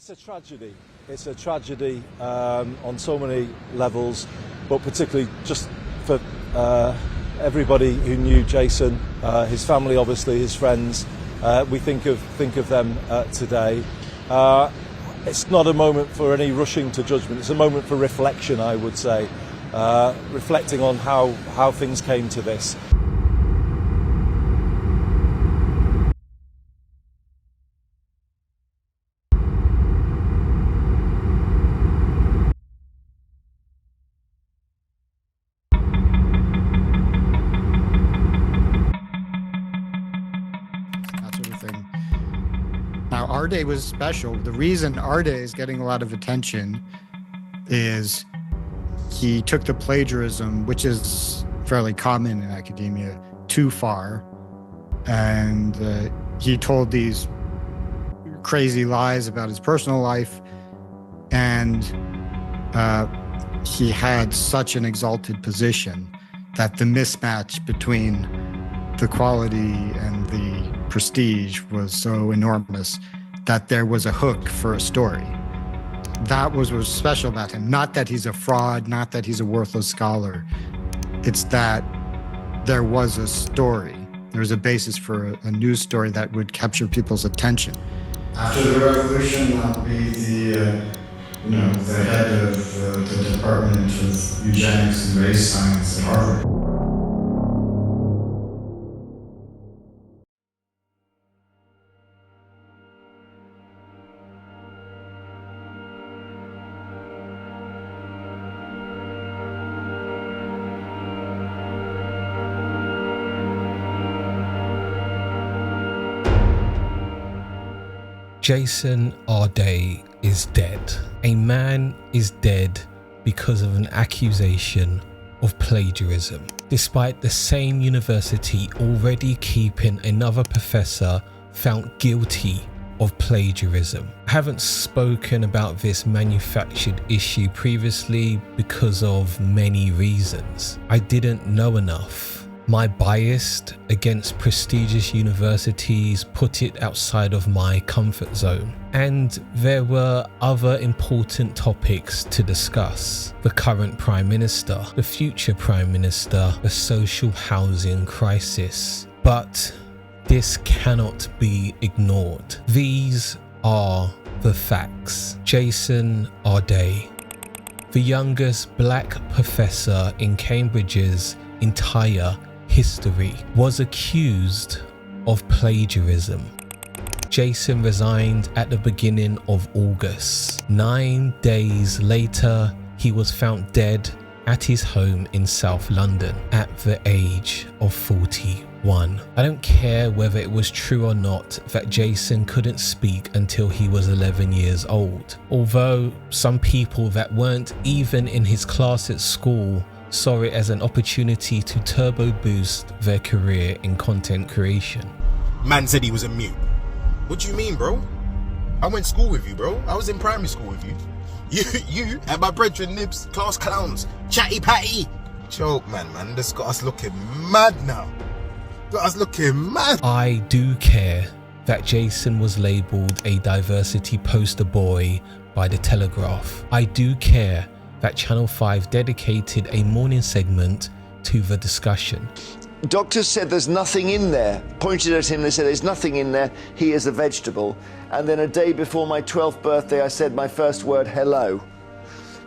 It's a tragedy. It's a tragedy on so many levels, but particularly just for everybody who knew Jason, his family, obviously, his friends. We think of them today. It's not a moment for any rushing to judgment. It's a moment for reflection, I would say, reflecting on how things came to this. Now, Arday was special. The reason Arday is getting a lot of attention is he took the plagiarism, which is fairly common in academia, too far. And he told these crazy lies about his personal life. And he had such an exalted position that the mismatch between the quality and the prestige was so enormous that there was a hook for a story. That was what was special about him. Not that he's a fraud, not that he's a worthless scholar. It's that there was a story. There was a basis for a news story that would capture people's attention. After the revolution, I'll be the head of the Department of Eugenics and Race Science at Harvard. Jason Arday is dead. A man is dead because of an accusation of plagiarism, despite the same university already keeping another professor found guilty of plagiarism. I haven't spoken about this manufactured issue previously because of many reasons. I didn't know enough. My bias against prestigious universities put it outside of my comfort zone. And there were other important topics to discuss. The current Prime Minister, the future Prime Minister, the social housing crisis. But this cannot be ignored. These are the facts. Jason Arday, the youngest black professor in Cambridge's entire history, was accused of plagiarism. Jason resigned at the beginning of August. 9 days later, he was found dead at his home in South London at the age of 41. I don't care whether it was true or not that Jason couldn't speak until he was 11 years old, although some people that weren't even in his class at school saw it as an opportunity to turbo boost their career in content creation. Man said he was a mute. What do you mean, bro? I went to school with you, bro. I was in primary school with you. You and my brethren nibs, class clowns, chatty patty. Joke, man. This got us looking mad now. Got us looking mad. I do care that Jason was labelled a diversity poster boy by The Telegraph. I do care that Channel 5 dedicated a morning segment to the discussion. Doctors said there's nothing in there. Pointed at him, they said there's nothing in there, he is a vegetable. And then a day before my 12th birthday, I said my first word, hello.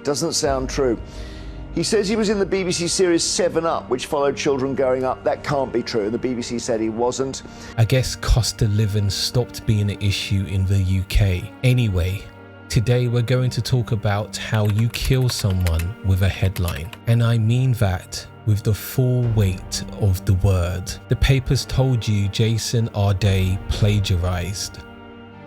Doesn't sound true. He says he was in the BBC series 7 Up, which followed children growing up. That can't be true. The BBC said he wasn't. I guess cost of living stopped being an issue in the UK. Anyway, today we're going to talk about how you kill someone with a headline. And I mean that with the full weight of the word. The papers told you Jason Arday plagiarized.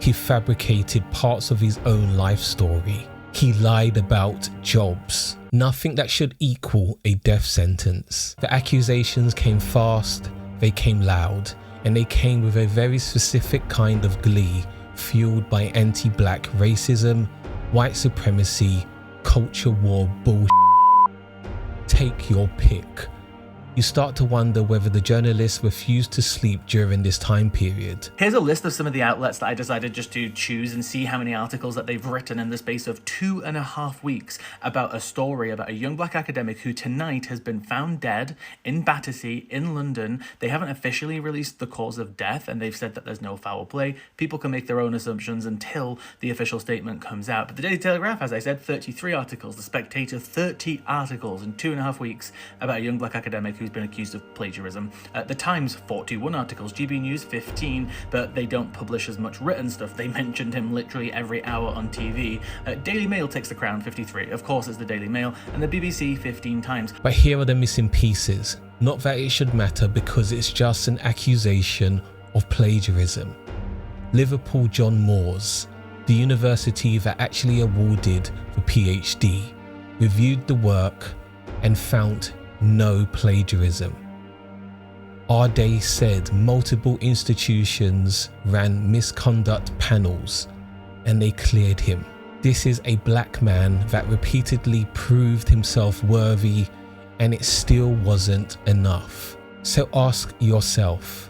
He fabricated parts of his own life story. He lied about jobs. Nothing that should equal a death sentence. The accusations came fast, they came loud, and they came with a very specific kind of glee fueled by anti-black racism, white supremacy, culture war bullshit. Take your pick. you start to wonder whether the journalists refused to sleep during this time period. Here's a list of some of the outlets that I decided just to choose and see how many articles that they've written in the space of 2.5 weeks about a story about a young black academic who tonight has been found dead in Battersea in London. They haven't officially released the cause of death, and they've said that there's no foul play. People can make their own assumptions until the official statement comes out. But the Daily Telegraph, as I said, 33 articles. The Spectator, 30 articles in 2.5 weeks about a young black academic who's been accused of plagiarism. The Times, 41 articles. GB News, 15, but they don't publish as much written stuff. They mentioned him literally every hour on TV. Daily Mail takes the crown, 53. Of course, it's the Daily Mail. And the BBC, 15 times. But here are the missing pieces. Not that it should matter, because it's just an accusation of plagiarism. Liverpool John Moores, the university that actually awarded the PhD, reviewed the work and found no plagiarism. Arday said multiple institutions ran misconduct panels and they cleared him. This is a black man that repeatedly proved himself worthy, and it still wasn't enough. So ask yourself,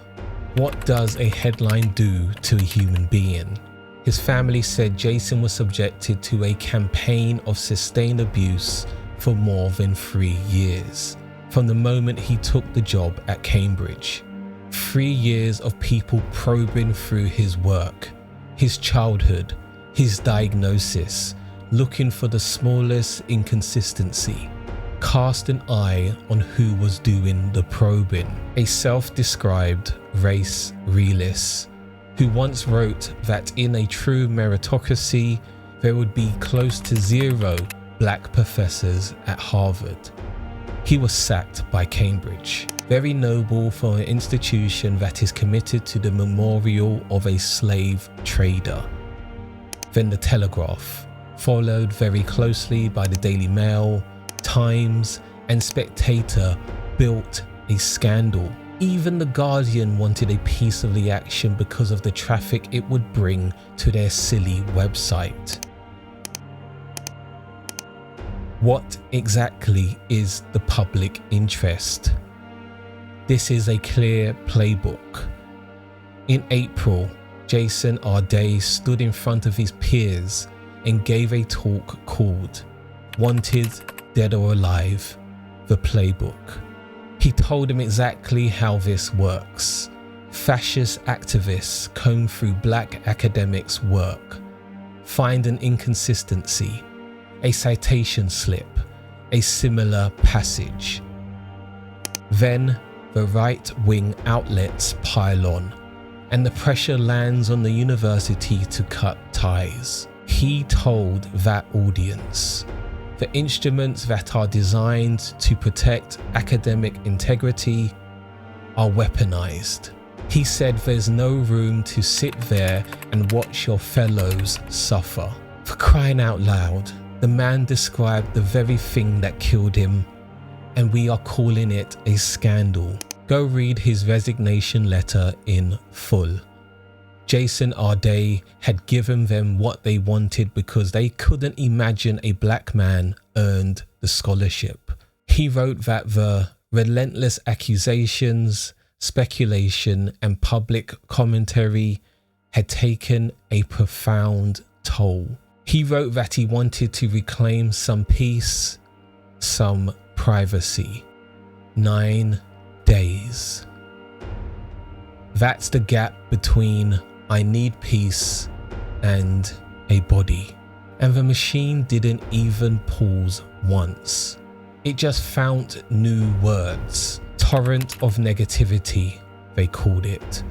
what does a headline do to a human being? His family said Jason was subjected to a campaign of sustained abuse for more than 3 years, from the moment he took the job at Cambridge. 3 years of people probing through his work, his childhood, his diagnosis, looking for the smallest inconsistency. Cast an eye on who was doing the probing. A self-described race realist who once wrote that in a true meritocracy, there would be close to 0 black professors at Harvard. He was sacked by Cambridge. Very noble for an institution that is committed to the memorial of a slave trader. Then the Telegraph, followed very closely by the Daily Mail, Times and Spectator, built a scandal. Even the Guardian wanted a piece of the action because of the traffic it would bring to their silly website. What exactly is the public interest? This is a clear playbook. In April, Jason Arday stood in front of his peers and gave a talk called Wanted, Dead or Alive, the Playbook. He told them exactly how this works. Fascist activists comb through black academics' work, find an inconsistency, a citation slip, a similar passage. Then the right-wing outlets pile on, and the pressure lands on the university to cut ties. He told that audience, the instruments that are designed to protect academic integrity are weaponized. He said there's no room to sit there and watch your fellows suffer. For crying out loud, the man described the very thing that killed him, and we are calling it a scandal. Go read his resignation letter in full. Jason Arday had given them what they wanted because they couldn't imagine a black man earned the scholarship. He wrote that the relentless accusations, speculation, and public commentary had taken a profound toll. He wrote that he wanted to reclaim some peace, some privacy. 9 days. That's the gap between I need peace and a body. And the machine didn't even pause once. It just found new words. Torrent of negativity, they called it.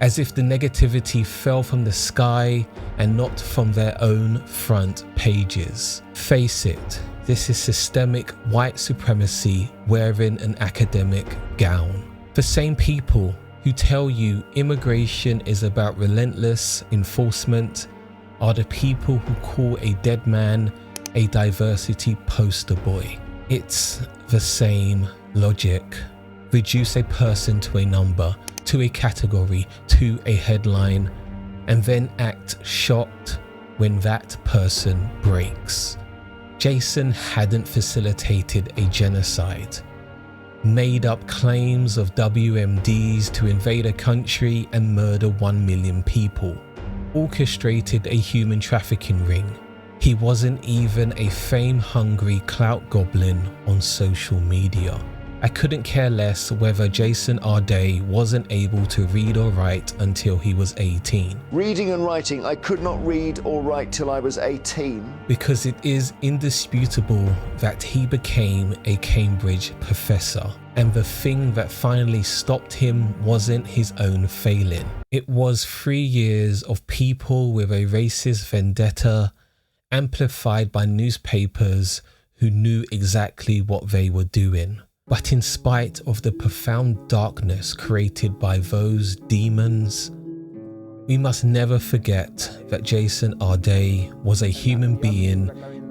As if the negativity fell from the sky and not from their own front pages. Face it, this is systemic white supremacy wearing an academic gown. The same people who tell you immigration is about relentless enforcement are the people who call a dead man a diversity poster boy. It's the same logic. Reduce a person to a number, to a category, to a headline, and then act shocked when that person breaks. Jason hadn't facilitated a genocide. made up claims of WMDs to invade a country and murder 1 million people, orchestrated a human trafficking ring. He wasn't even a fame-hungry clout goblin on social media. I couldn't care less whether Jason Arday wasn't able to read or write until he was 18. Reading and writing, I could not read or write till I was 18. Because it is indisputable that he became a Cambridge professor. And the thing that finally stopped him wasn't his own failing. It was 3 years of people with a racist vendetta, amplified by newspapers who knew exactly what they were doing. But in spite of the profound darkness created by those demons, we must never forget that Jason Arday was a human being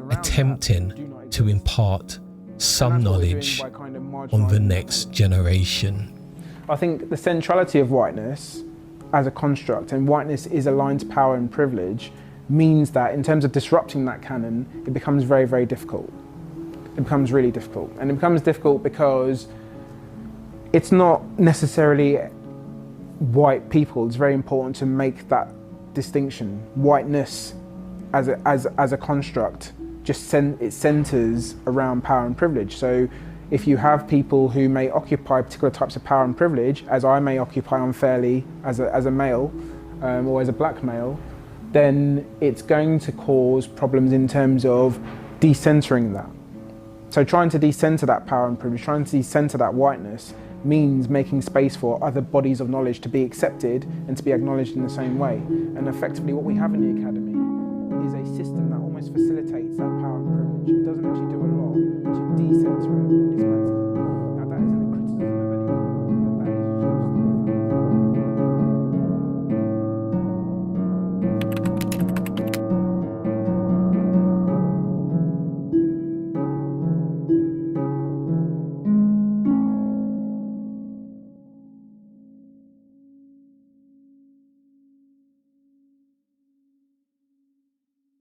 attempting to impart some knowledge on the next generation. I think the centrality of whiteness as a construct, and whiteness is aligned to power and privilege, means that in terms of disrupting that canon, it becomes very, very difficult. It becomes really difficult. And it becomes difficult because it's not necessarily white people. It's very important to make that distinction. Whiteness as a construct it centers around power and privilege. So if you have people who may occupy particular types of power and privilege, as I may occupy unfairly as a male or as a black male, then it's going to cause problems in terms of decentering that. So trying to decenter that power and privilege, trying to decenter that whiteness, means making space for other bodies of knowledge to be accepted and to be acknowledged in the same way. And effectively what we have in the academy is a system that almost facilitates that power and privilege. It doesn't actually do a lot to decenter